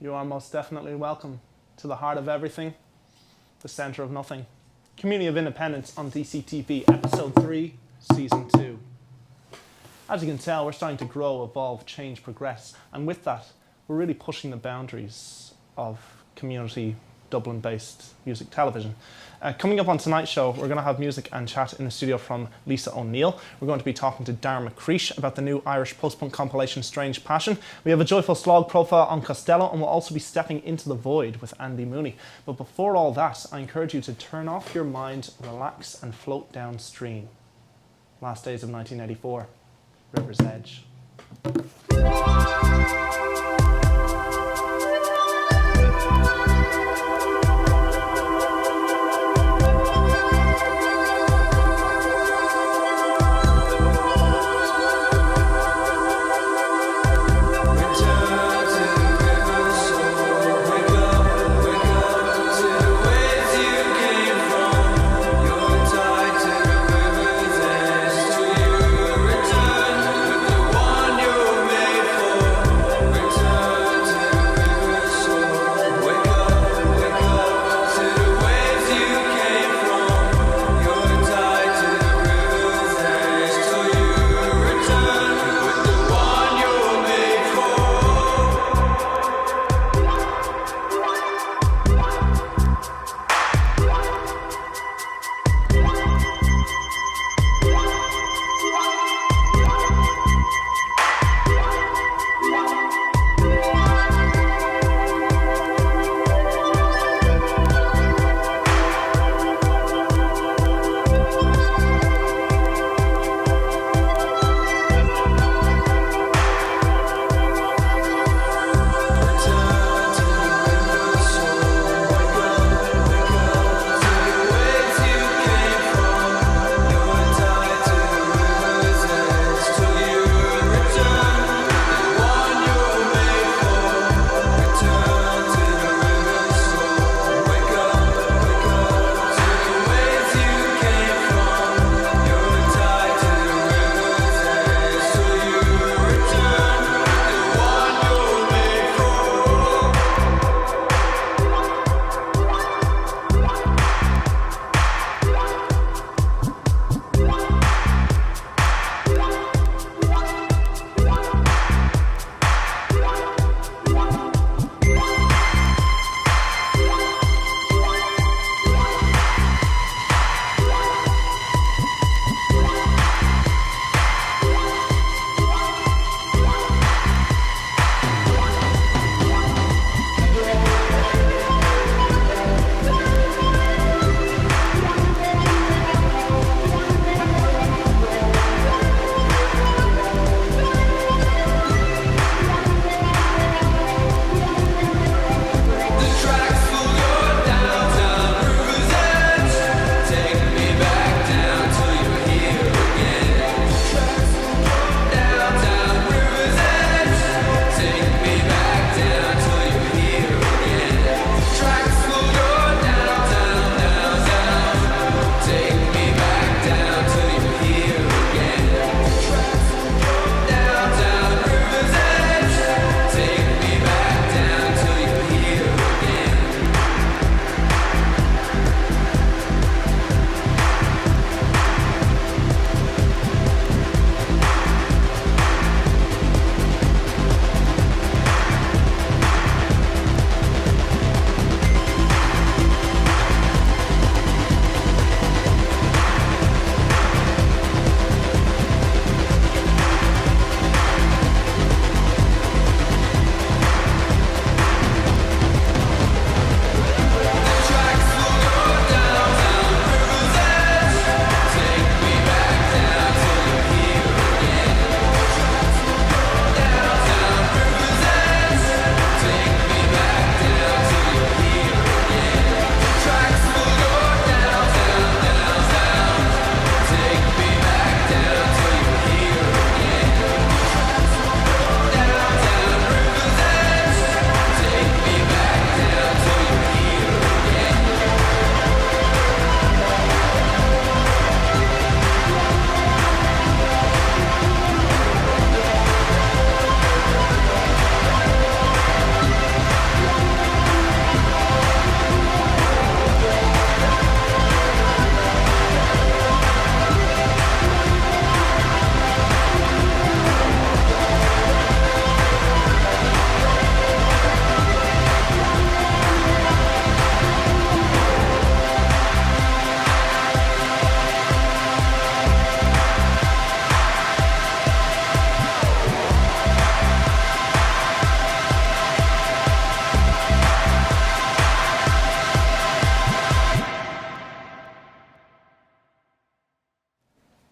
You are most definitely welcome to the heart of everything, the centre of nothing. Community of Independence on DCTV, Episode 3, Season 2. As you can tell, we're starting to grow, evolve, change, progress, and with that, we're really pushing the boundaries of community Dublin-based music television. Coming up on tonight's show, we're going to have music and chat in the studio from Lisa O'Neill. We're going to be talking to Darren McCreesh about the new Irish post-punk compilation Strange Passion. We have a Joyful Slog profile on Costello, and we'll also be stepping into the void with Andy Mooney. But before all that, I encourage you to turn off your mind, relax, and float downstream. Last days of 1984, River's Edge. Return to the one you're made for.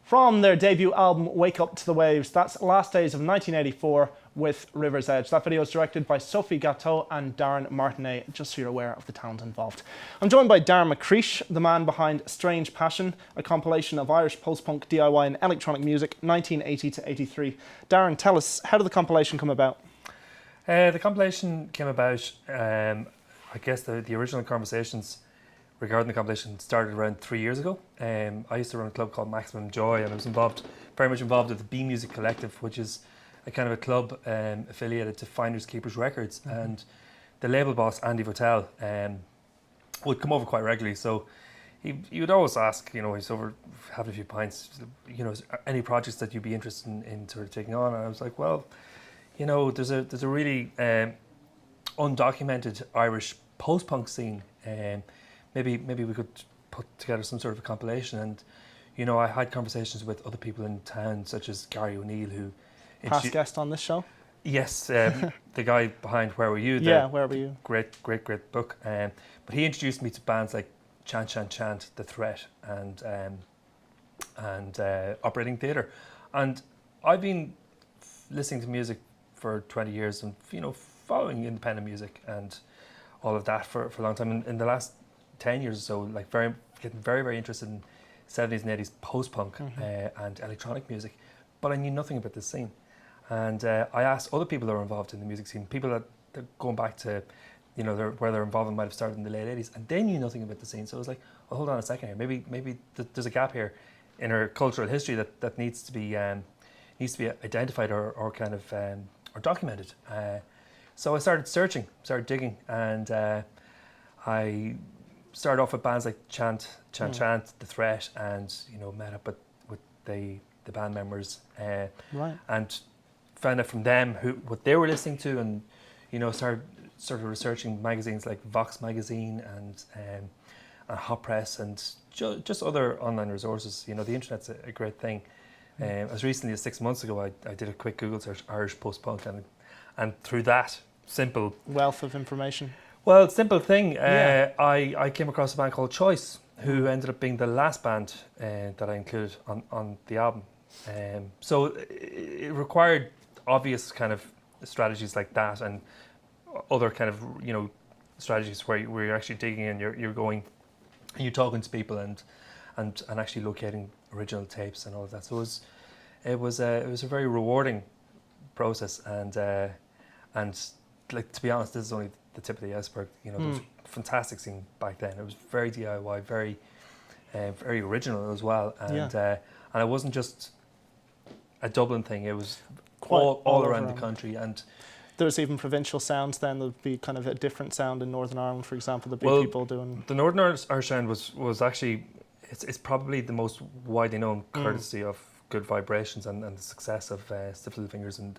From their debut album, Wake Up to the Waves, that's Last Days of 1984 with River's Edge. That video is directed by Sophie Gatteau and Darren Martinet, just so you're aware of the talent involved. I'm joined by Darren McCreesh, the man behind Strange Passion, a compilation of Irish post-punk, DIY and electronic music, 1980 to 83. Darren, tell us, how did the compilation come about? The compilation came about, I guess the original conversations regarding the compilation started around 3 years ago. I used to run a club called Maximum Joy, and I was very much involved with the B Music Collective, which is a kind of a club affiliated to Finders Keepers Records. Mm-hmm. And the label boss, Andy Votel, would come over quite regularly. So he would always ask, he's over having a few pints, any projects that you'd be interested in sort of taking on. And I was like, well, there's a really undocumented Irish post-punk scene. Maybe we could put together some sort of a compilation. And I had conversations with other people in town, such as Gary O'Neill, who past guest on this show. Yes, the guy behind Where Were You? Where Were You? Great book. But he introduced me to bands like Chant Chant Chant, The Threat, and Operating Theatre. And I've been listening to music for 20 years and following independent music and all of that for a long time. In the last 10 years or so, getting very, very interested in 70s and 80s post-punk and electronic music, but I knew nothing about this scene. And I asked other people that are involved in the music scene, people that going back to, where their involvement might have started in the late 80s, and they knew nothing about the scene. So I was like, well, hold on a second here, maybe there's a gap here in our cultural history that needs to be identified or kind of or documented. So I started digging, and I started off with bands like Chant Chant, The Threat, and met up with the band members, and found out from them what they were listening to, and started sort of researching magazines like Vox magazine and Hot Press and just other online resources. The internet's a great thing. As recently as 6 months ago, I did a quick Google search, Irish post-punk, and through that simple wealth of information. Well, simple thing. I came across a band called Choice, who ended up being the last band that I included on the album. So it required obvious kind of strategies like that, and other kind of strategies where you're actually digging in, you're going, and you're talking to people and actually locating original tapes and all of that. So it was a very rewarding process, and like, to be honest, this is only the tip of the iceberg. There was a fantastic scene back then. It was very DIY, very original as well, and it wasn't just a Dublin thing. It was all around the country, and there's even provincial sounds. Then there'd be kind of a different sound in Northern Ireland, for example. There'd be people doing the Northern Irish sound was actually it's probably the most widely known, courtesy of Good Vibrations and the success of Stiff Little Fingers and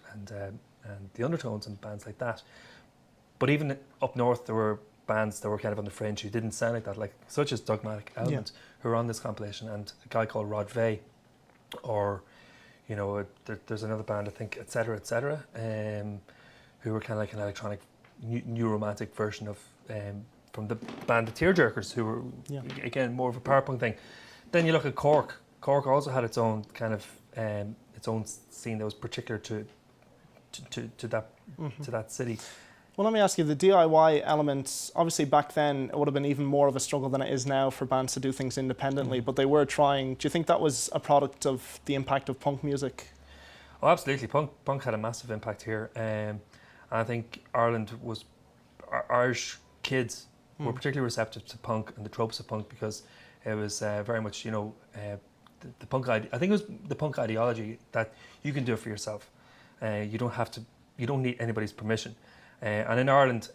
the Undertones and bands like that. But even up north, there were bands that were kind of on the fringe who didn't sound like that, like such as Dogmatic Element, who are on this compilation, and a guy called Rod Vey, or there's another band, I think, etc., who were kind of like an electronic new romantic version of from the band The Tearjerkers, who were again more of a power punk thing. Then you look at Cork. Cork also had its own kind of its own scene that was particular to that city. Well, let me ask you, the DIY element, obviously back then it would have been even more of a struggle than it is now for bands to do things independently, but they were trying. Do you think that was a product of the impact of punk music? Oh, absolutely. Punk had a massive impact here. I think Irish kids were particularly receptive to punk and the tropes of punk, because it was very much, the punk idea. I think it was the punk ideology that you can do it for yourself. You don't need anybody's permission. And in Ireland,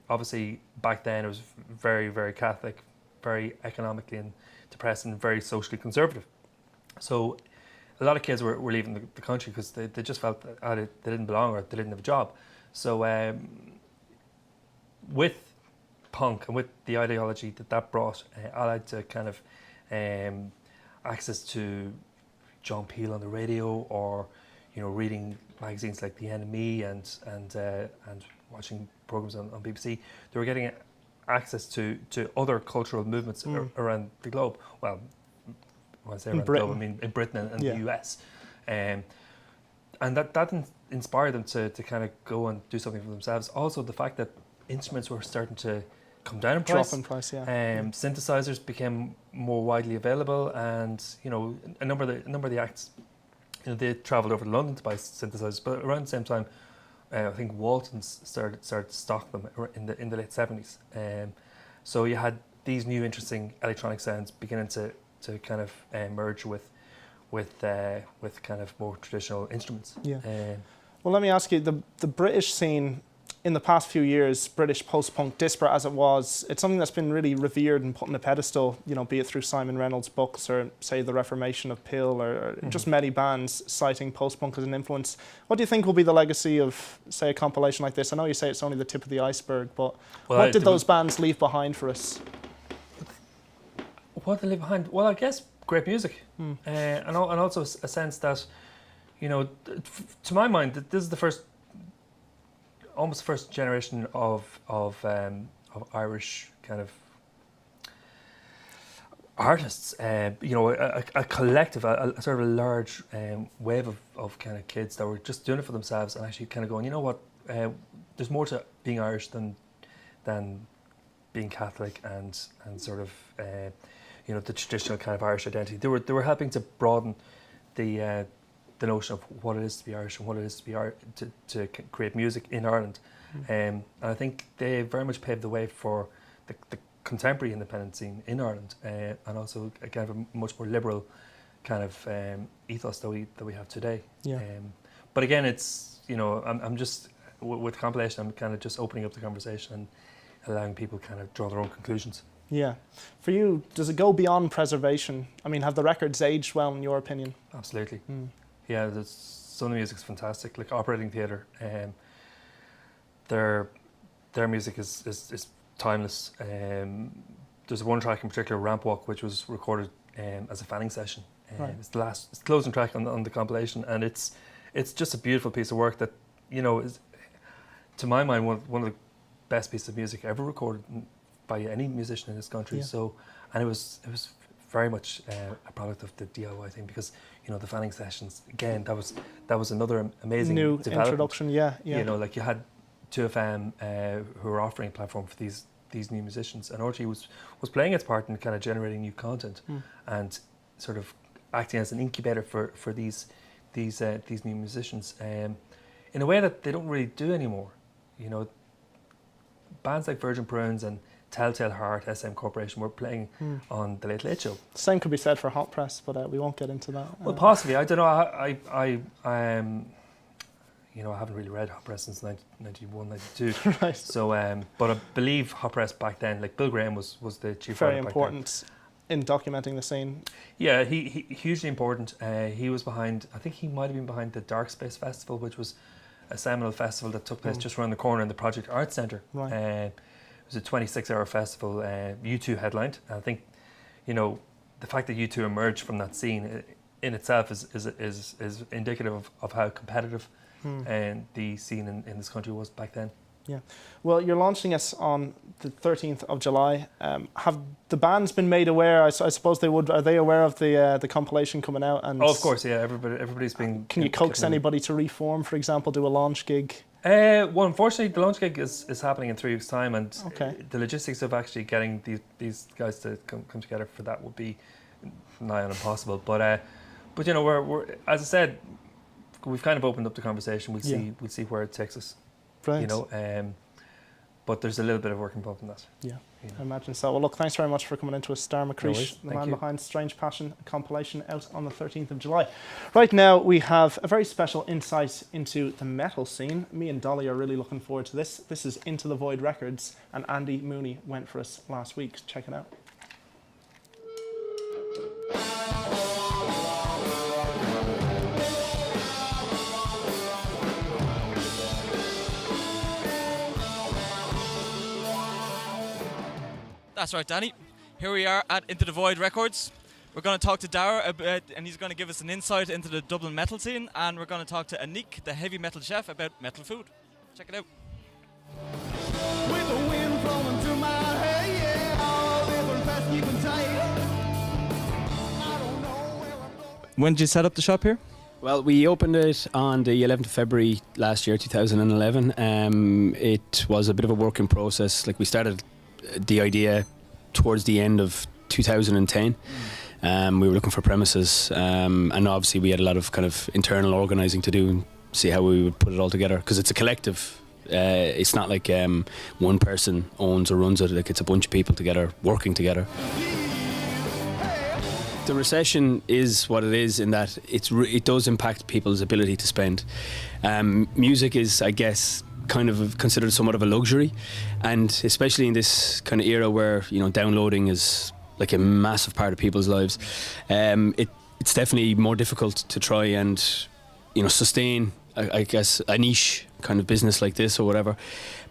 obviously back then it was very, very Catholic, very economically and depressed, and very socially conservative. So a lot of kids were leaving the country because they just felt that they didn't belong, or they didn't have a job. So with punk and with the ideology that brought, allied to kind of access to John Peel on the radio, or reading magazines like The Enemy and watching programs on BBC, they were getting access to other cultural movements around the globe. Well, when I say In around the Britain. globe, I mean in Britain and Yeah. the US. And that inspired them to kind of go and do something for themselves. Also, the fact that instruments were starting to come down in price. Drop in price, yeah. Synthesizers became more widely available, and a number of the acts, they travelled over to London to buy synthesizers. But around the same time, I think Waltons started to stock them in the late 70s. So you had these new interesting electronic sounds beginning to kind of merge with kind of more traditional instruments. Yeah. Well, let me ask you, the British scene in the past few years, British post-punk, disparate as it was, it's something that's been really revered and put on a pedestal, be it through Simon Reynolds' books or, say, The Reformation of Pill or just many bands citing post-punk as an influence. What do you think will be the legacy of, say, a compilation like this? I know you say it's only the tip of the iceberg, but what did those bands leave behind for us? What they leave behind? Well, I guess great music, and also a sense that, to my mind, that this is almost the first generation of Irish kind of artists. A collective, a sort of a large wave of kind of kids that were just doing it for themselves and actually kind of going, you know what, there's more to being Irish than being Catholic and sort of the traditional kind of Irish identity. They were helping to broaden the notion of what it is to be Irish and what it is to be to create music in Ireland. And I think they very much paved the way for the contemporary independent scene in Ireland, and also kind of a much more liberal kind of ethos that we have today. Yeah. But again, it's I'm just with compilation, I'm kind of just opening up the conversation and allowing people kind of draw their own conclusions. Yeah. For you, does it go beyond preservation? I mean, have the records aged well in your opinion? Absolutely. Yeah, some of the music's fantastic. Like Operating Theatre, their music is timeless. There's one track in particular, Ramp Walk, which was recorded as a fanning session. Right. It's the closing track on the compilation, and it's just a beautiful piece of work that is, to my mind, one of the best pieces of music ever recorded by any musician in this country. Yeah. So, and it was very much a product of the DIY thing, because the fanning sessions, again, that was another amazing new development. introduction. Yeah. Like you had 2FM who were offering a platform for these new musicians, and RTÉ was playing its part in kind of generating new content and sort of acting as an incubator for these new musicians in a way that they don't really do anymore. Bands like Virgin Prunes and Telltale Heart, SM Corporation were playing on The Late Late Show. Same could be said for Hot Press, but we won't get into that. Well, possibly. I don't know. I haven't really read Hot Press since 1991, 92. Right. So, but I believe Hot Press back then, like Bill Graham was the chief very writer important in documenting the scene. Yeah, he hugely important. He was behind, I think he might have been behind the Dark Space Festival, which was a seminal festival that took place just around the corner in the Project Arts Centre. Right. It was a 26-hour festival. U2 headlined. And I think, the fact that U2 emerged from that scene in itself is indicative of how competitive and the scene in this country was back then. Yeah. Well, you're launching us on the 13th of July. Have the bands been made aware? I suppose they would. Are they aware of the compilation coming out? And of course, yeah. Everybody's been. Can you coax anybody to reform, for example, do a launch gig? Well, unfortunately, the launch gig is happening in 3 weeks' time, and the logistics of actually getting these guys to come together for that would be nigh on impossible. But we're as I said, we've kind of opened up the conversation. We'll see where it takes us. Brilliant. But there's a little bit of work involved in that. Yeah, I imagine so. Well, look, thanks very much for coming into us, Darren McCreesh, the man behind Strange Passion, a compilation out on the 13th of July. Right now, we have a very special insight into the metal scene. Me and Dolly are really looking forward to this. This is Into the Void Records, and Andy Mooney went for us last week. Check it out. That's right, Danny. Here we are at Into the Void Records. We're going to talk to Dara a bit, and he's going to give us an insight into the Dublin metal scene, and we're going to talk to Anik, the heavy metal chef, about metal food. Check it out. With the wind blowing through my hair, yeah, all different fast keeping tight. I don't know when did you set up the shop here? Well, we opened it on the 11th of February last year, 2011. It was a bit of a working process. Like, we started the idea towards the end of 2010. We were looking for premises, and obviously we had a lot of kind of internal organising to do and see how we would put it all together, because it's a collective. It's not like one person owns or runs it. Like, it's a bunch of people together working together. The recession is what it is in that it does impact people's ability to spend. Music is, I guess, kind of considered somewhat of a luxury, and especially in this kind of era where, you know, downloading is like a massive part of people's lives. It's definitely more difficult to try and, you know, sustain, I guess, a niche kind of business like this or whatever.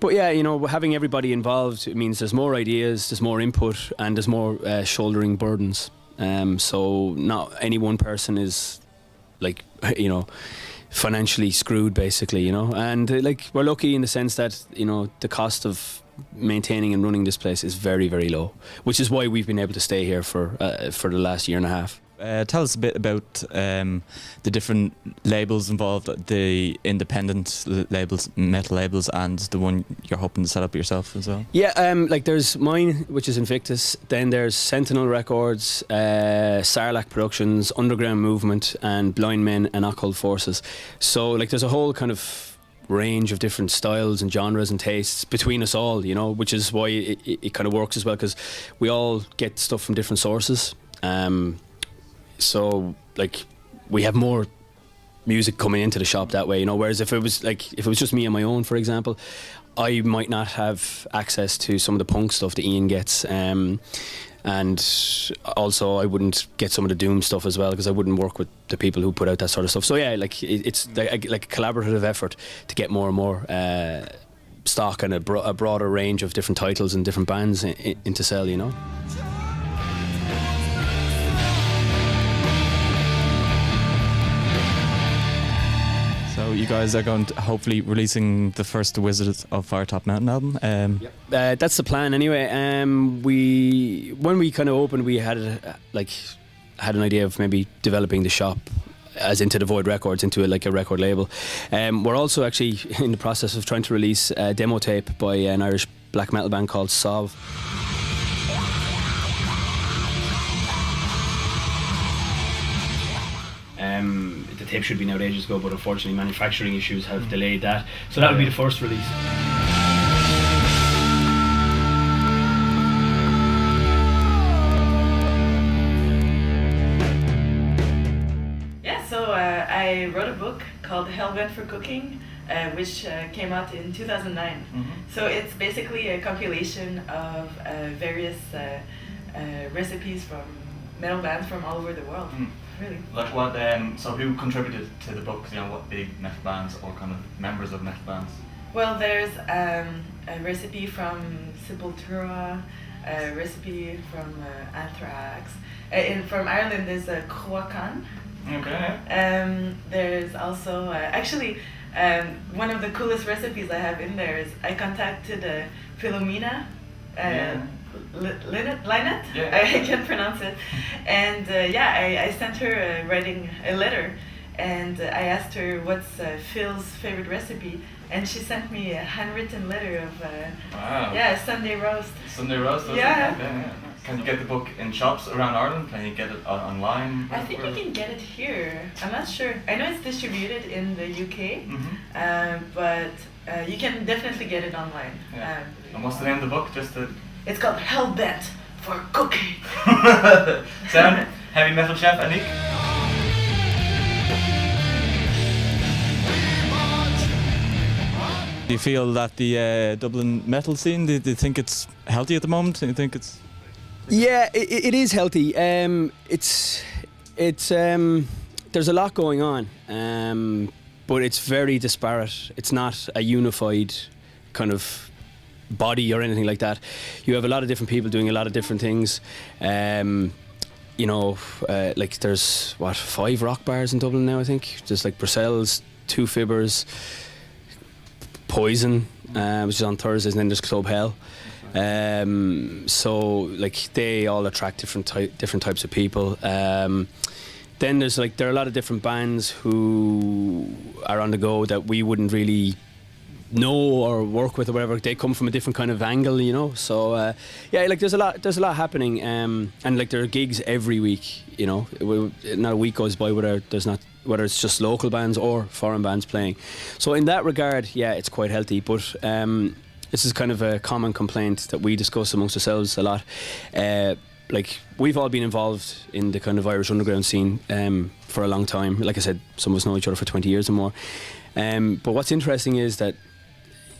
But yeah, you know, having everybody involved, it means there's more ideas, there's more input, and there's more shouldering burdens. So not any one person is, like, you know, financially screwed, basically, you know. And like, we're lucky in the sense that, you know, the cost of maintaining and running this place is very, very low, which is why we've been able to stay here for the last year and a half. Tell us a bit about the different labels involved, the independent labels, metal labels, and the one you're hoping to set up yourself as well. Yeah, like, there's mine, which is Invictus, then there's Sentinel Records, Sarlacc Productions, Underground Movement, and Blind Men and Occult Forces. So, like, there's a whole kind of range of different styles and genres and tastes between us all, you know, which is why it kind of works as well, because we all get stuff from different sources. So, like, we have more music coming into the shop that way, you know, whereas if it was just me on my own, for example, I might not have access to some of the punk stuff that Ian gets, and also I wouldn't get some of the doom stuff as well, because I wouldn't work with the people who put out that sort of stuff. So yeah, like, it's like a collaborative effort to get more and more stock and a broader range of different titles and different bands into sell, you know. So you guys are going to hopefully releasing the first The Wizard of Firetop Mountain album. That's the plan anyway. When we kind of opened, we had an idea of maybe developing the shop as Into the Void Records into a record label. We're also actually in the process of trying to release a demo tape by an Irish black metal band called Sov. The tape should be out ages ago, but unfortunately manufacturing issues have delayed that. So that would be the first release. Yeah, so I wrote a book called Hellbent for Cooking, which came out in 2009. Mm-hmm. So it's basically a compilation of various recipes from metal bands from all over the world. Really. Like what? So who contributed to the book? You know, what big metal bands or kind of members of metal bands? Well, there's a recipe from Sepultura, a recipe from Anthrax. From Ireland, there's a Croacan. Okay. There's also one of the coolest recipes I have in there is I contacted Philomena. Lynette? Yeah. I can't pronounce it. And I sent her writing a letter, and I asked her what's Phil's favorite recipe, and she sent me a handwritten letter of Sunday roast. Sunday roast? Yeah. Can you get the book in shops around Ireland? Can you get it online? I think you can get it here. I'm not sure. I know it's distributed in the UK, but you can definitely get it online. Yeah. And what's the name of the book? It's called Hellbent for Cooking. Sound heavy metal chef Anik? Do you feel that the Dublin metal scene, do you think it's healthy at the moment? Do you think it's... Yeah, it is healthy. There's a lot going on, but it's very disparate. It's not a unified kind of body or anything like that. You have a lot of different people doing a lot of different things. Like there's 5 rock bars in Dublin now, I think. There's like Purcell's, Two Fibbers, Poison, which is on Thursdays, and then there's Club Hell. So like they all attract different types of people. Then then there are a lot of different bands who are on the go that we wouldn't really know or work with or whatever. They come from a different kind of angle, you know. So there's a lot happening, and like there are gigs every week, you know. Not a week goes by whether it's just local bands or foreign bands playing. So in that regard, yeah, it's quite healthy. But this is kind of a common complaint that we discuss amongst ourselves a lot. Like we've all been involved in the kind of Irish underground scene for a long time. Like I said, some of us know each other for 20 years or more. But what's interesting is that,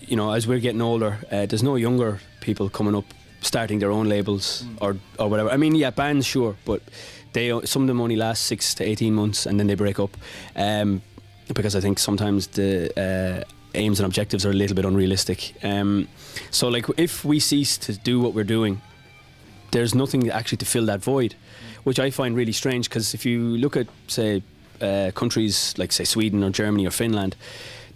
you know, as we're getting older, there's no younger people coming up starting their own labels or whatever. I mean, yeah, bands, sure, but some of them only last 6 to 18 months and then they break up, because I think sometimes the aims and objectives are a little bit unrealistic. So like if we cease to do what we're doing, there's nothing actually to fill that void, which I find really strange, because if you look at, say, countries like, say, Sweden or Germany or Finland,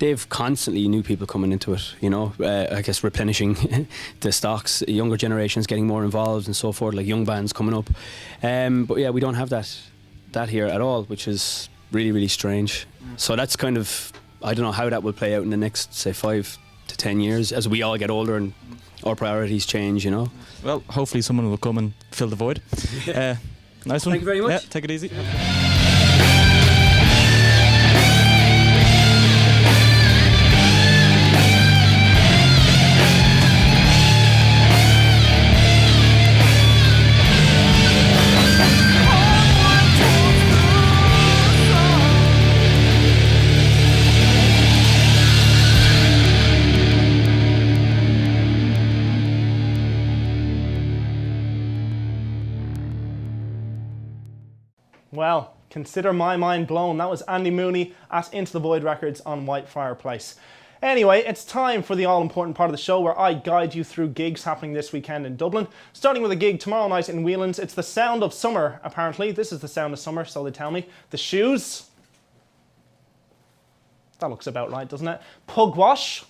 they've constantly new people coming into it, you know, I guess replenishing the stocks, younger generations getting more involved and so forth, like young bands coming up. But yeah, we don't have that here at all, which is really, really strange. So that's kind of, I don't know how that will play out in the next, say, 5 to 10 years as we all get older and our priorities change, you know. Well, hopefully someone will come and fill the void. Nice one. Thank you very much. Yeah, take it easy. Well, consider my mind blown. That was Andy Mooney at Into the Void Records on White Fireplace. Anyway, it's time for the all-important part of the show where I guide you through gigs happening this weekend in Dublin. Starting with a gig tomorrow night in Whelan's. It's the sound of summer, apparently. This is the sound of summer, so they tell me. The Shoes. That looks about right, doesn't it? Pug Wash.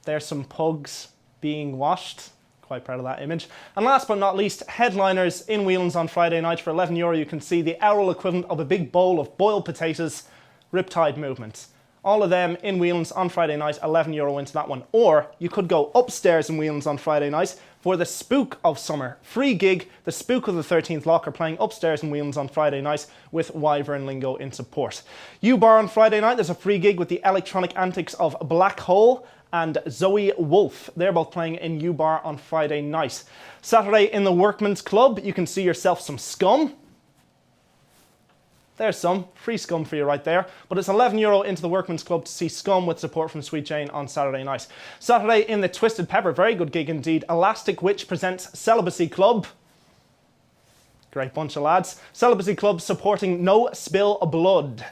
There's some pugs being washed. Quite proud of that image. And last but not least, headliners in Whelan's on Friday night. For €11 you can see the oral equivalent of a big bowl of boiled potatoes, Riptide Movement. All of them in Whelan's on Friday night, €11 into that one. Or you could go upstairs in Whelan's on Friday night for the Spook of Summer. Free gig, the Spook of the 13th Lock are playing upstairs in Whelan's on Friday night with Wyvern Lingo in support. U-Bar on Friday night, there's a free gig with the electronic antics of Black Hole and Zoe Wolf. They're both playing in U-Bar on Friday night. Saturday in the Workman's Club, you can see yourself some Scum. There's some free Scum for you right there. But it's €11 into the Workman's Club to see Scum with support from Sweet Jane on Saturday night. Saturday in the Twisted Pepper, very good gig indeed. Elastic Witch presents Celibacy Club. Great bunch of lads. Celibacy Club supporting No Spill of Blood.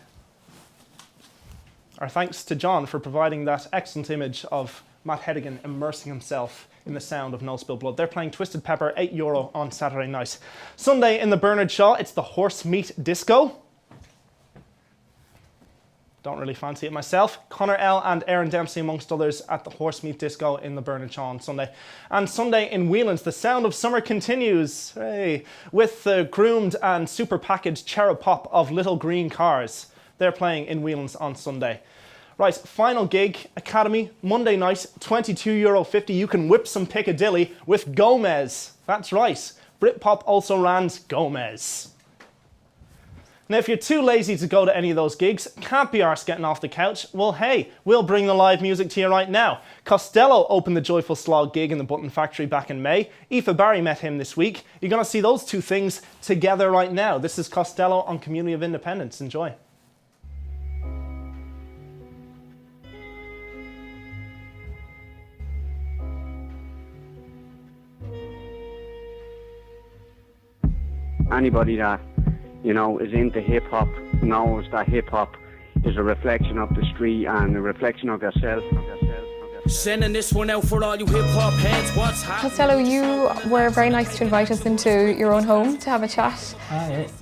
Our thanks to John for providing that excellent image of Matt Hedigan immersing himself in the sound of No Spill Blood. They're playing Twisted Pepper, €8 on Saturday night. Sunday in the Bernard Shaw, it's the Horse Meat Disco. Don't really fancy it myself. Connor L and Aaron Dempsey amongst others at the Horse Meat Disco in the Bernard Shaw on Sunday. And Sunday in Whelan's, the sound of summer continues. Hey, with the groomed and super packaged cherub pop of Little Green Cars. They're playing in Whelan's on Sunday. Right, final gig, Academy, Monday night, €22.50. You can whip some Piccadilly with Gomez. That's right, Britpop also rans Gomez. Now, if you're too lazy to go to any of those gigs, can't be arsed getting off the couch, well, hey, we'll bring the live music to you right now. Costello opened the Joyful Slog gig in the Button Factory back in May. Aoife Barry met him this week. You're going to see those two things together right now. This is Costello on Community of Independence. Enjoy. Anybody that, you know, is into hip hop knows that hip hop is a reflection of the street and a reflection of yourself. Sending this one out for all you hip hop heads. What's happening? Costello, you were very nice to invite us into your own home to have a chat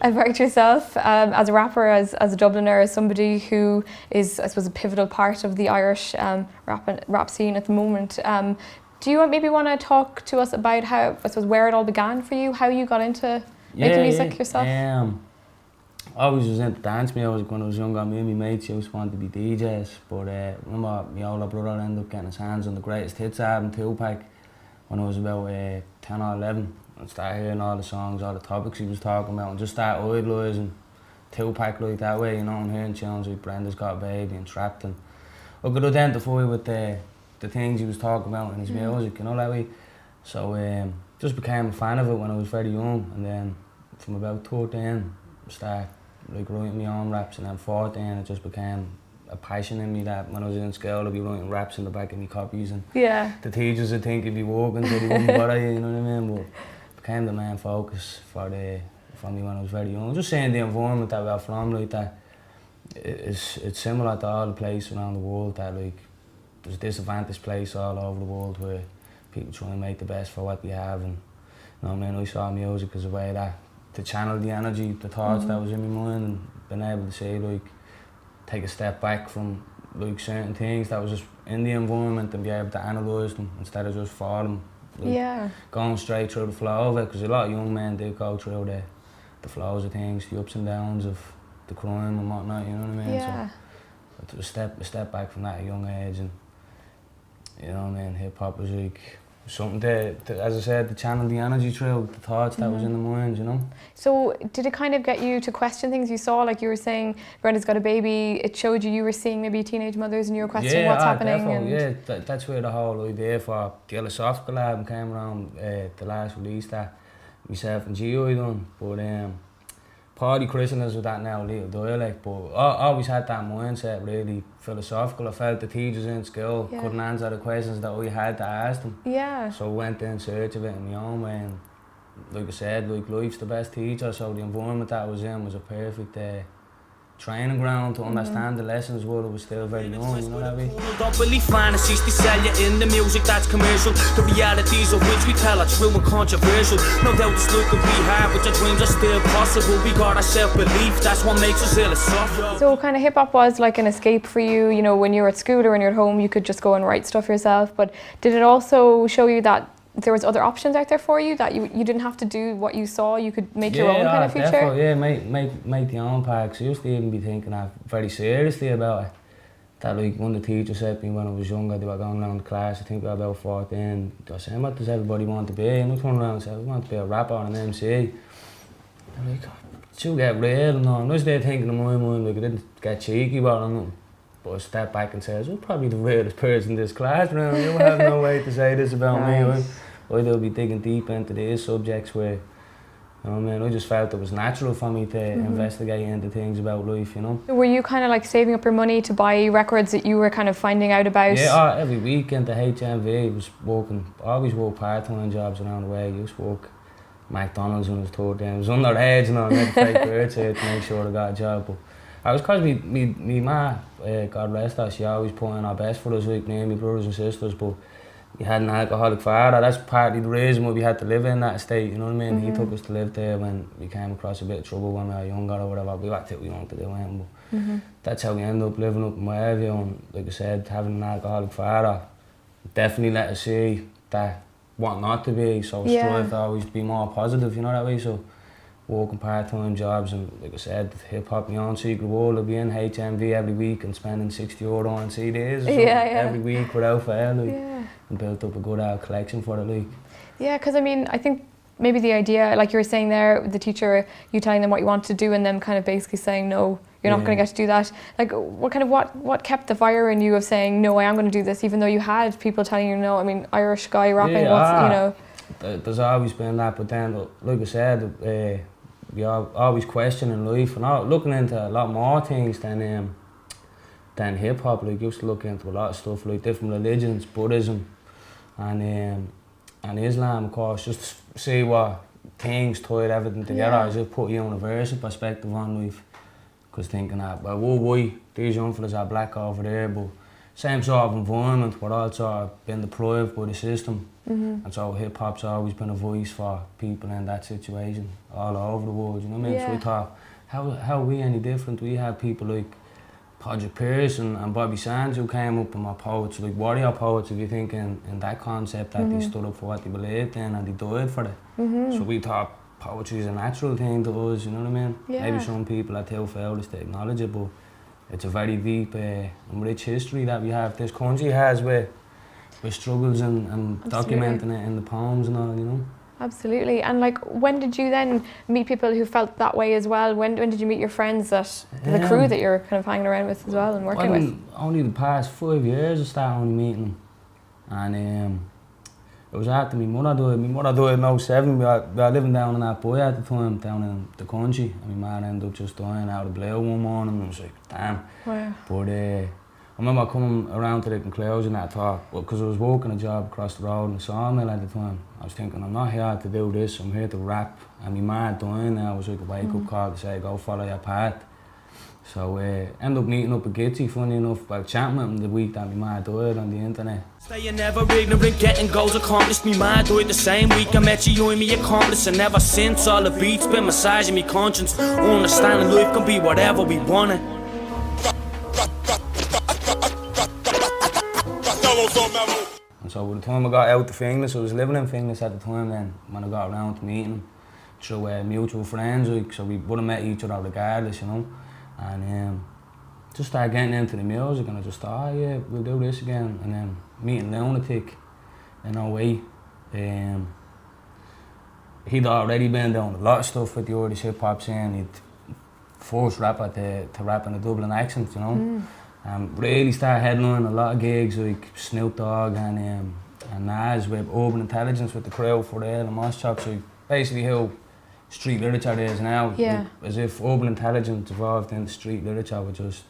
about yourself as a rapper, as a Dubliner, as somebody who is, I suppose, a pivotal part of the Irish rap scene at the moment. Do you maybe want to talk to us about how, I suppose, where it all began for you, how you got into making music yourself? I always was into dance music when I was younger. Me and my mates used to want to be DJs, but remember my older brother ended up getting his hands on the greatest hits album, 2-pack, when I was about 10 or 11. I started hearing all the songs, all the topics he was talking about, and just started idolising 2-pack like that way, you know, and hearing tunes like Brenda's Got a Baby and Trapped, and I could identify with the things he was talking about in his music, you know, that way. So just became a fan of it when I was very young, and then from about 13, started like writing my own raps, and then 14 it just became a passion in me that when I was in school I'd be writing raps in the back of my copies, and the teachers would think it'd be working so they wouldn't bother you, you know what I mean? But it became the main focus for me when I was very young. Just saying the environment that we're from, like that, it's similar to all the places around the world, that like there's disadvantaged places all over the world where people try and make the best for what they have, and you know what I mean, I saw music as a way that to channel the energy, the thoughts that was in my mind, and being able to say like, take a step back from like certain things that was just in the environment and be able to analyse them instead of just falling, like, going straight through the flow of it, because a lot of young men do go through the flows of things, the ups and downs of the crime and whatnot, you know what I mean? So a step back from that at a young age, and you know what I mean, hip hop was like something to, as I said, to channel the energy through the thoughts that was in the mind, you know. So did it kind of get you to question things you saw? Like you were saying, Brenda's Got a Baby, it showed you were seeing maybe teenage mothers and you were questioning what's happening. Definitely, that's where the whole idea for the philosophical album came around, the last release that myself and Gio done. But party christeners with that now, little dialect, but I always had that mindset, really philosophical. I felt the teachers in school couldn't answer the questions that we had to ask them. So I went in search of it in my own way, and like I said, like life's the best teacher, so the environment that I was in was a perfect training ground to understand the lessons while I was still very young, you know what I mean? Don't believe fantasies, they sell you in the music that's commercial. The realities of which we tell are true and controversial. No doubt it's looking we hard, but your dreams are still possible. We got our self-belief, that's what makes us philosophical. So kind of hip-hop was like an escape for you, you know, when you were at school or when you're at home, you could just go and write stuff yourself, but did it also show you that there was other options out there for you, that you didn't have to do what you saw, you could make your own kind of future? Make your own packs. I used to even be thinking that very seriously about it. That like when the teacher said to me when I was younger, they were going around the class, I think we were about 14, they were saying, what does everybody want to be? And I turned around and said, I want to be a rapper and an MC. I'm like, you get real and all. And I was there thinking in my mind, like I didn't get cheeky about it, but I stepped back and said, I'm probably the realest person in this class, man. You have no way to say this about me. I'd be digging deep into these subjects where, you know what I mean, I just felt it was natural for me to investigate into things about life, you know. Were you kind of like saving up your money to buy records that you were kind of finding out about? Yeah, every weekend at HMV, I was working, I always worked part-time jobs around the way. I used to work McDonald's when I was 13. I was underage and I had to take birds here to make sure I got a job. But I was because me ma, God rest her, she always put in her best for us, like me and my brothers and sisters, but we had an alcoholic father. That's partly the reason why we had to live in that state, you know what I mean? He took us to live there when we came across a bit of trouble when we were younger or whatever. We were too young to do it, but that's how we ended up living up in Wavia. And like I said, having an alcoholic father definitely let us see that what not to be, so I strive to always be more positive, you know that way. So working part-time jobs, and like I said, hip-hop, my own secret world. I'd be in HMV every week and spending €60 on CDs or something every week without fail, like, and built up a good collection for it, like. Yeah, because I mean, I think maybe the idea, like you were saying there, the teacher, you telling them what you want to do and them kind of basically saying, no, you're not going to get to do that. Like, what kept the fire in you of saying, no, I am going to do this, even though you had people telling you no? I mean, Irish guy rapping, you know. There's always been that, but then, like I said, we are always questioning life and looking into a lot more things than hip hop. Like, used to look into a lot of stuff like different religions, Buddhism, and Islam, of course, just to see what things tied everything together. Just put a universal perspective on life. Because thinking that, well, why these young fellas are black over there, but same sort of environment, but also been deprived by the system. And so hip hop's always been a voice for people in that situation all over the world, you know what I mean? So we thought, how are we any different? We have people like Podrick Pierce and Bobby Sands who came up and were poets, like warrior poets, if you think in that concept that they stood up for what they believed in and they died for it. So we thought poetry is a natural thing to us, you know what I mean? Yeah. Maybe some people are too foolish to acknowledge it, but it's a very deep and rich history that we have. This country has with struggles and documenting it in the poems and all, you know? Absolutely. And like, when did you then meet people who felt that way as well? When did you meet your friends, that the crew that you're kind of hanging around with as well and working with? Only the past 5 years I started only meeting them. And it was after my mother died. My mother died in 07. We were living down in that boy at the time, down in the country. And my man ended up just dying out of the blue one morning. And I was like, damn. Wow. But I remember coming around to the conclusion that I thought, because I was working a job across the road in a sawmill at the time, I was thinking, I'm not here to do this, I'm here to rap. And my man dying now was like a wake-up call to say, go follow your path. So ended up meeting up with Gitty, funny enough, while chatting with him the week that my man died on the internet. Staying never ignorant, getting goals accomplished. Me mind do it the same week. I met you and me accomplice, and ever since all the beats been massaging me conscience. Understanding life can be whatever we want it. And so by the time I got out to Finglas, I was living in Finglas at the time then, when I got around to meeting him through mutual friends, like, so we would have met each other regardless, you know. And just started getting into the music, and I just thought, oh yeah, we'll do this again. And then meeting Lunatic in 08. He'd already been doing a lot of stuff with the Irish hip hop scene. He'd first rapper to rap in a Dublin accent, you know. Really started headlining a lot of gigs like Snoop Dogg and Nas with Urban Intelligence with the crew for real and Moss Chop. So basically how street literature is now. Yeah. As if Urban Intelligence evolved into street literature with just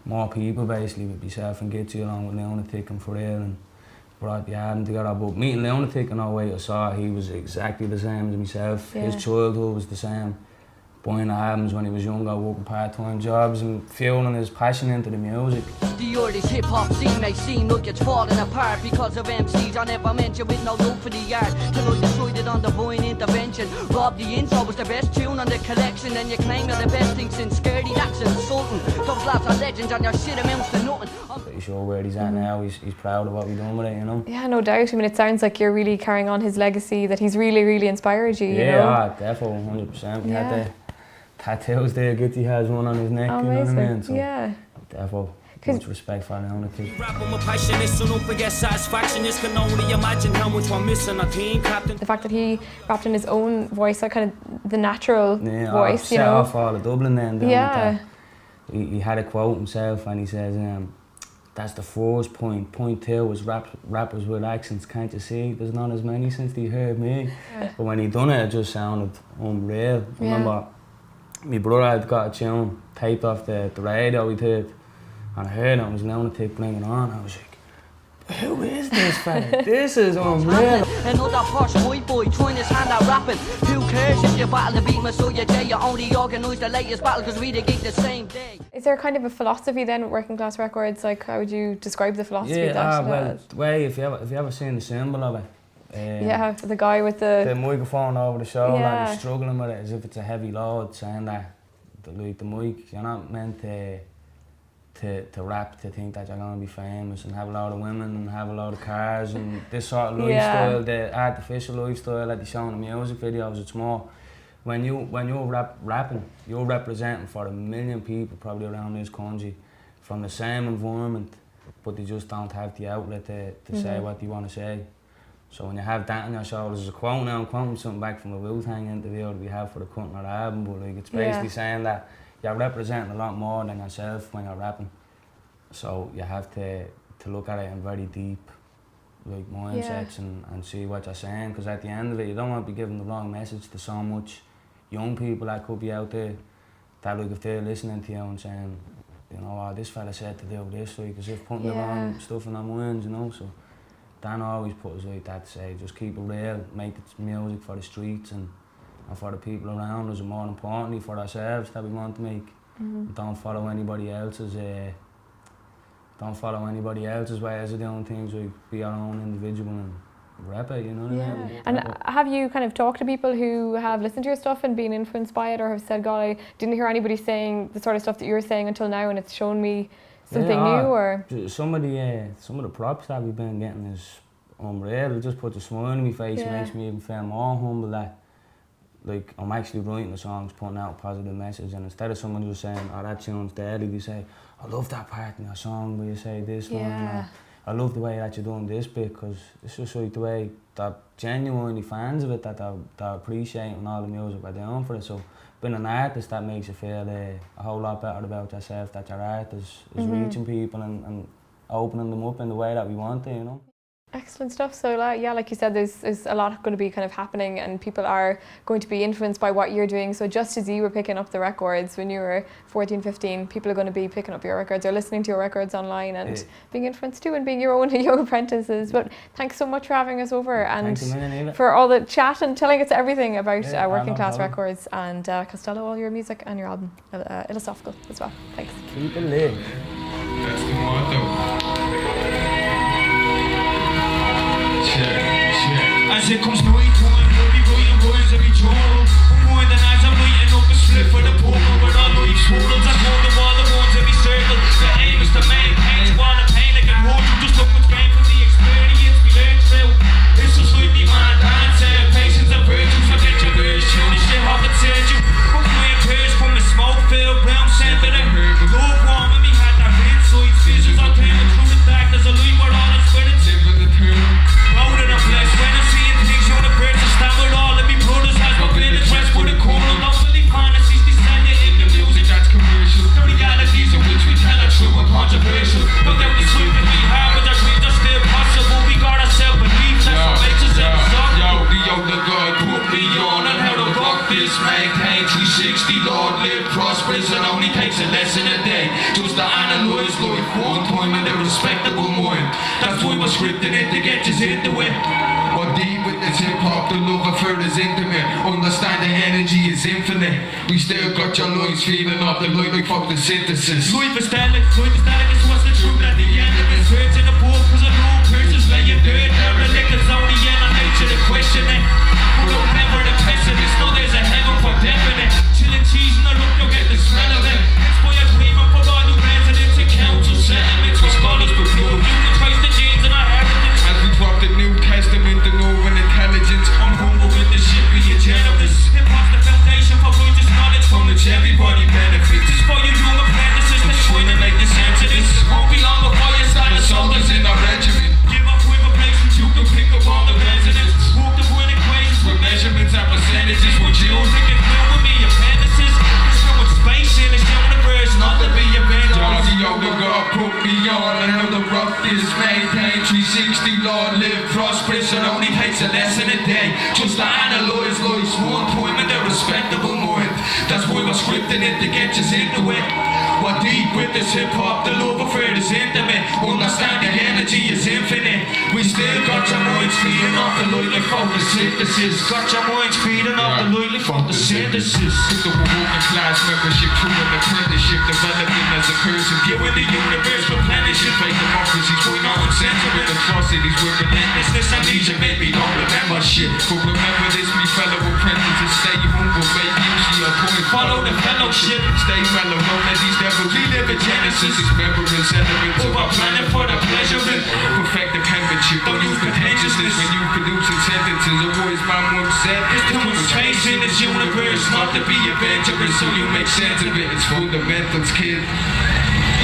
more people basically, with myself and Gitzy along with Lunatic and for real, and brought the album together. But meeting Lunatic in 08, I saw he was exactly the same as myself. Yeah. His childhood was the same. Buying albums when he was younger, working part-time jobs and fueling his passion into the music. The Irish hip-hop scene may seem like it's falling apart because of MCs I never mentioned with no love for the art. Till I decided on divine intervention. Rob the Intro was the best tune on the collection, and you claim you're the best thing since Skirty, that's insulting. Those lads are legends and your shit amounts to nothing. I'm pretty sure where he's at now, he's proud of what we've done with it, you know? Yeah, no doubt. I mean, it sounds like you're really carrying on his legacy, that he's really, really inspired you, you know? Yeah, definitely, 100%. We had the tattoos there, Gitty has one on his neck, amazing. You know what I mean? So, yeah. Definitely, much respect for the owner too. The fact that he rapped in his own voice, like kind of the natural voice, you know? Set off all of Dublin then. Yeah. He had a quote himself and he says, that's the first point. Point 2 was rappers with accents, can't you see? There's not as many since they heard me. Yeah. But when he done it, it just sounded unreal. I remember my brother had got a tune taped off the radio he did, and I heard it, and was Lunatic bringing on. I was like, who is this fella? This is unreal. Another posh white boy trying his hand at rapping. Who cares if you battle the beat my so you day? You only organise the latest battle because we the gig the same day. Is there kind of a philosophy then with Working Class Records? Like, how would you describe the philosophy of that? Well, the way, if you ever seen the symbol of it. Yeah, the guy with the microphone over the shoulder, yeah. He's struggling with it as if it's a heavy load, saying that like the mic, you're not meant to rap to think that you're going to be famous and have a lot of women and have a lot of cars and this sort of lifestyle, the artificial lifestyle that they show in the music videos. It's more when you're rapping, you're representing for 1 million people probably around this country from the same environment, but they just don't have the outlet to say what they want to say. So when you have that on your shoulders, there's a quote now, I'm quoting something back from a Wu-Tang interview that we have for the Cutler album, but like it's basically saying that you're representing a lot more than yourself when you're rapping. So you have to look at it in very deep like mindsets and see what you're saying, because at the end of it, you don't want to be giving the wrong message to so much young people that could be out there that like if they're listening to you and saying, you know, oh, this fella said to do this, like as if putting the wrong stuff in their minds, you know. So Dan always put us like that to say, just keep it real, make the music for the streets and for the people around us, and more importantly for ourselves that we want to make. Don't follow anybody else's ways of doing things, like be our own individual and rap it, you know what I mean? And have you kind of talked to people who have listened to your stuff and been influenced by it, or have said, God, I didn't hear anybody saying the sort of stuff that you're saying until now and it's shown me something new? Or some of the props that we've been getting is unreal. It just puts a smile on my face, makes me even feel more humble that like I'm actually writing the songs, putting out a positive message, and instead of someone just saying, oh, that tune's deadly, they say, I love that part in your song where you say this one, or I love the way that you're doing this bit, because it's just like the way that genuinely fans of it, that they're appreciating all the music we're doing for it. So being an artist, that makes you feel a whole lot better about yourself, that your art is reaching people and opening them up in the way that we want to, you know. Excellent stuff. So yeah, like you said, there's a lot going to be kind of happening, and people are going to be influenced by what you're doing. So just as you were picking up the records when you were 14, 15, people are going to be picking up your records or listening to your records online and being influenced too and being your own young apprentices. But thanks so much for having us over and for all the chat and telling us everything about Working Class Records and Costello, all your music and your album, Philosophical as well. Thanks. Keep it lit. That's the motto. As it comes night time, we'll be writing rhymes every journal. More than as I'm waiting up a split for the poor, with all life's hurdles. I hold the wall, the ones every circle. The aim is to maintain, while the pain I can hold you. Just look what's gained from the experience we learned through. It's just like me, man, dance, patience and virtue. Forget your nerves, tune the shit off and send you. But my tears from the smoke-filled brown scent of the love warm and me had that insights. Visions are clear through the darkness of light where all is spirits live in the turn. Proud and I'm blessed when I'm seeing things on the bridge and stand with all of me brothers has my been addressed with a corner. Lovely fantasies they sell you in the music that's commercial. The realities of which we tell are true and controversial. No doubt the sleep that we have, but our dreams are still possible. We got our self-belief, that's what makes us unstoppable. Yo, the older God put me on how to rock this, maintain 360, Lord, live prosperous. It only takes a lesson a day just to analyze life one time in a respectable mind. That's why we're scripting it to get you into it. What deep with this hip-hop, the love affair is intimate. Understand the energy is infinite. We still got your lives feeding off the light like photosynthesis. Life is static, it's what's the truth at the end of it. Search in the book, cause I know curses laying dirt. Derelict is only in our nature to question it. But remember the pessimist, no there's a heaven for definite. Chillin' cheese and I look, you'll get the smell of it. Inspired dreaming for all new residents and council settlements. With scholars for blue, you Christ the genes and our heritage. As we drop the New Testament and over intelligence, I'm humble with the shit, being generous. Hip-hop's the foundation for righteous knowledge from which everybody benefits. It's for you young apprentices that's trying to make the sense of this. Won't be long before you start the soldiers in our regiment. Give up with replacements, you can pick up all the residents. Walk the point equations with measurements and percentages. What you think it will with me, appendices. There's so much space in this universe, not to be abandoned. The older God put me on and how to rock this, maintain 360, Lord, live prosperous. It only takes a lesson a day just to analyze life's one time in a respectable mind. That's why we're scripting it to get you into it. What deep with this hip-hop, the love affair is intimate. Understand the energy is infinite. We still got your minds feeding off the light like photosynthesis. Got your minds feeding off the light like photosynthesis. Took the working class membership through an apprenticeship, developing as a person. Giving the universe replenishing. Fake democracies, we know I'm censoring atrocities with relentlessness. Amnesia made me don't remember shit. But remember this, me fellow apprentices. Stay humble, make use of your point. Follow the fellowship. Stay mellow, don't let these devils. We live in Genesis. Remembrance, elements of our planet for the pleasure of it. Perfect the penmanship. Don't use contentiousness when you producing sentences. A voice my mom said. There's too much space in this universe not to be adventurous, so you make sense of it. It's fundamentals, kid.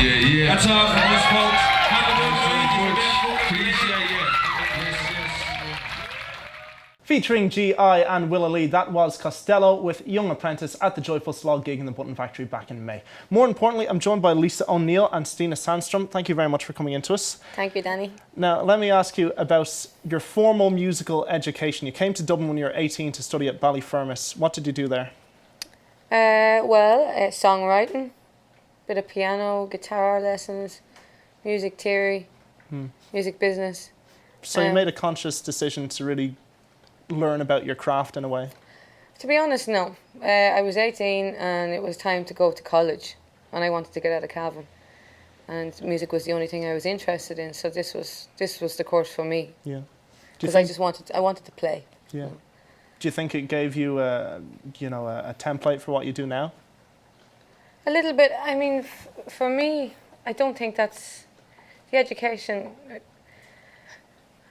Yeah. That's all for us, folks. Have a good night. Appreciate it. Featuring G.I. and Willa Lee, that was Costello with Young Apprentice at the Joyful Slog gig in the Button Factory back in May. More importantly, I'm joined by Lisa O'Neill and Stina Sandstrom. Thank you very much for coming into us. Thank you, Danny. Now, let me ask you about your formal musical education. You came to Dublin when you were 18 to study at Ballyfermot. What did you do there? Songwriting, bit of piano, guitar lessons, music theory, music business. So you made a conscious decision to really learn about your craft in a way? To be honest, no. I was 18 and it was time to go to college and I wanted to get out of Calvin. And music was the only thing I was interested in, so this was the course for me. Yeah. Because I wanted to play. Yeah. Do you think it gave you a template for what you do now? A little bit. I mean, for me, I don't think that's the education.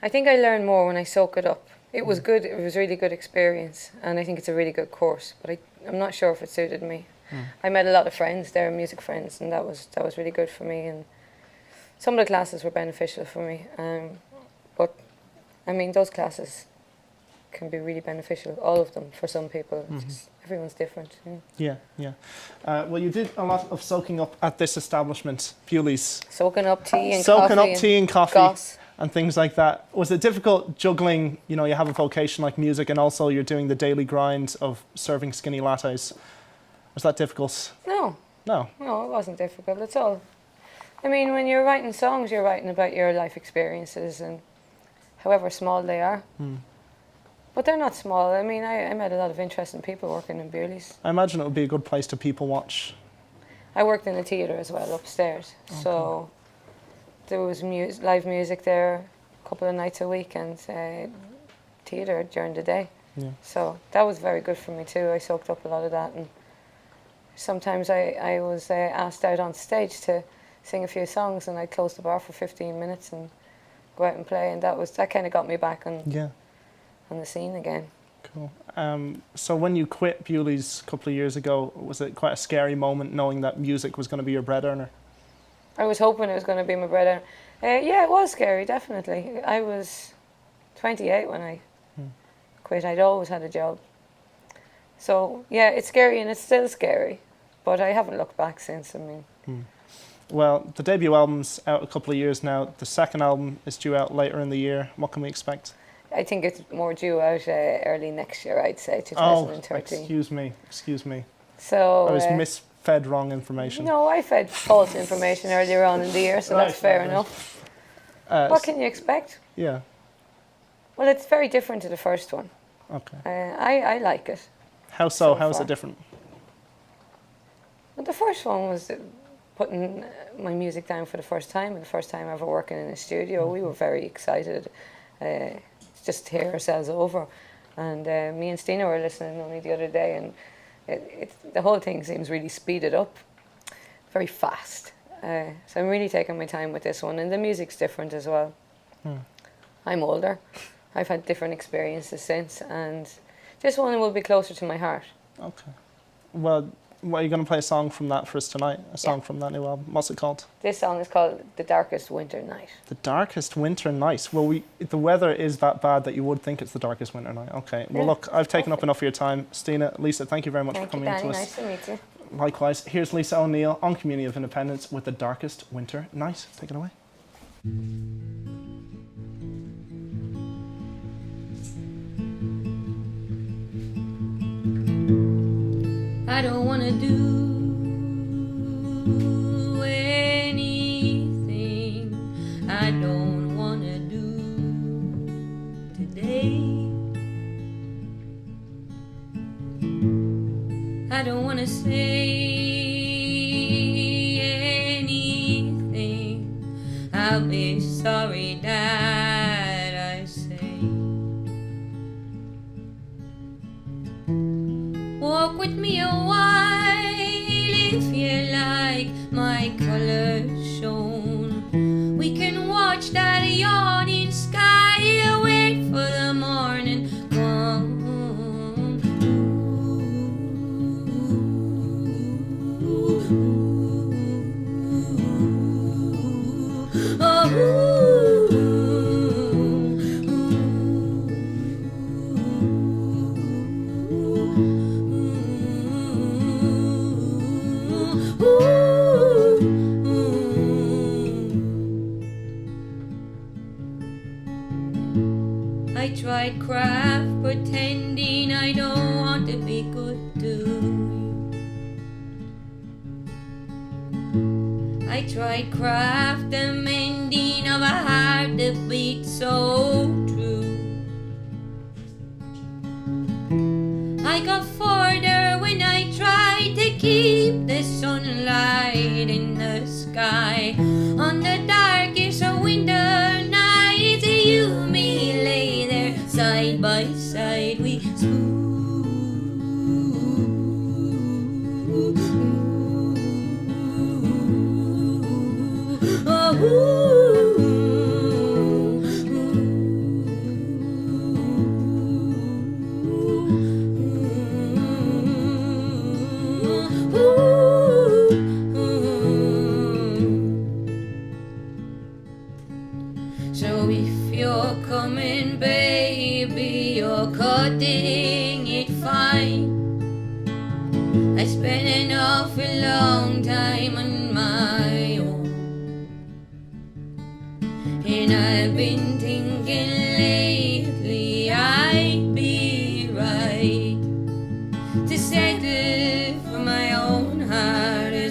I think I learn more when I soak it up It was good. It was a really good experience, and I think it's a really good course. But I'm not sure if it suited me. I met a lot of friends there, music friends, and that was really good for me. And some of the classes were beneficial for me. But I mean, those classes can be really beneficial. All of them for some people. Just, everyone's different. Yeah. Well, you did a lot of soaking up at this establishment, Bewley's. Soaking up tea and soaking coffee. up tea and coffee. Goss. And things like that. Was it difficult juggling, you know, you have a vocation like music and also you're doing the daily grind of serving skinny lattes? Was that difficult? No. No? No, it wasn't difficult at all. I mean, when you're writing songs, you're writing about your life experiences and however small they are. But they're not small. I mean, I met a lot of interesting people working in Bewley's. I imagine it would be a good place to people watch. I worked in a theatre as well upstairs. Okay. So there was live music there a couple of nights a week and theatre during the day. Yeah. So that was very good for me too. I soaked up a lot of that, and sometimes I was asked out on stage to sing a few songs, and I'd close the bar for 15 minutes and go out and play, and that kind of got me back on the scene again. Cool. So when you quit Bewley's a couple of years ago, was it quite a scary moment knowing that music was going to be your bread earner? I was hoping it was going to be my bread earner. Yeah, it was scary, definitely. I was 28 when I quit. I'd always had a job. So, yeah, it's scary and it's still scary, but I haven't looked back since, I mean. Well, the debut album's out a couple of years now. The second album is due out later in the year. What can we expect? I think it's more due out early next year, I'd say, 2013. Oh, excuse me. So I was misfed wrong information. No, I fed false information earlier on in the year, so that's fair enough. What can you expect? Yeah. Well, it's very different to the first one. Okay. I like it. How so? How is it different? Well, the first one was putting my music down for the first time, and the first time ever working in a studio. We were very excited just to hear ourselves over. And me and Stina were listening only the other day, and the whole thing seems really speeded up, very fast. So I'm really taking my time with this one, and the music's different as well. I'm older. I've had different experiences since, and this one will be closer to my heart. Okay. Well, are you going to play a song from that for us tonight? A song from that new album? What's it called? This song is called The Darkest Winter Night. The Darkest Winter Night. Well, the weather is that bad that you would think it's the darkest winter night. Okay. Well, look, I've taken up enough of your time. Stina, Lisa, thank you very much for coming Danny. to us. Nice to meet you. Likewise. Here's Lisa O'Neill on Community of Independence with The Darkest Winter Night. Take it away. I don't want to do anything I don't want to do today. I don't want to say anything I'll be sorry that I say. Walk with me a while if you like my colors shown. We can watch that yawning sky, wait for the morning come. I tried craft, pretending I don't want to be good to you. I tried craft, the mending of a heart that beats so true. I got further when I tried to keep the sunlight in the sky. On the darkest of winter nights, you and me lay there side by side. We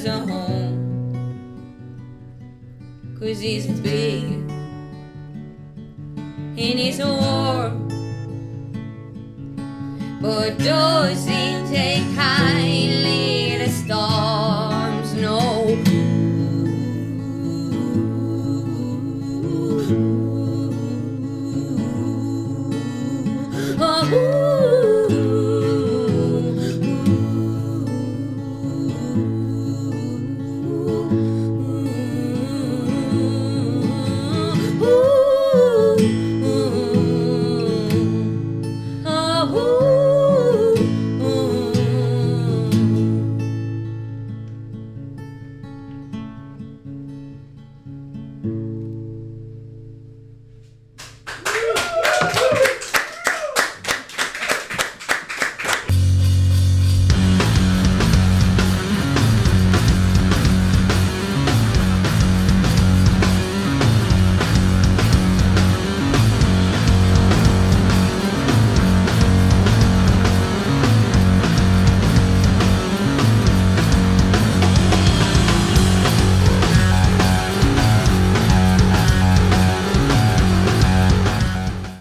was a home. 'Cause he's big and he's warm, but does he take high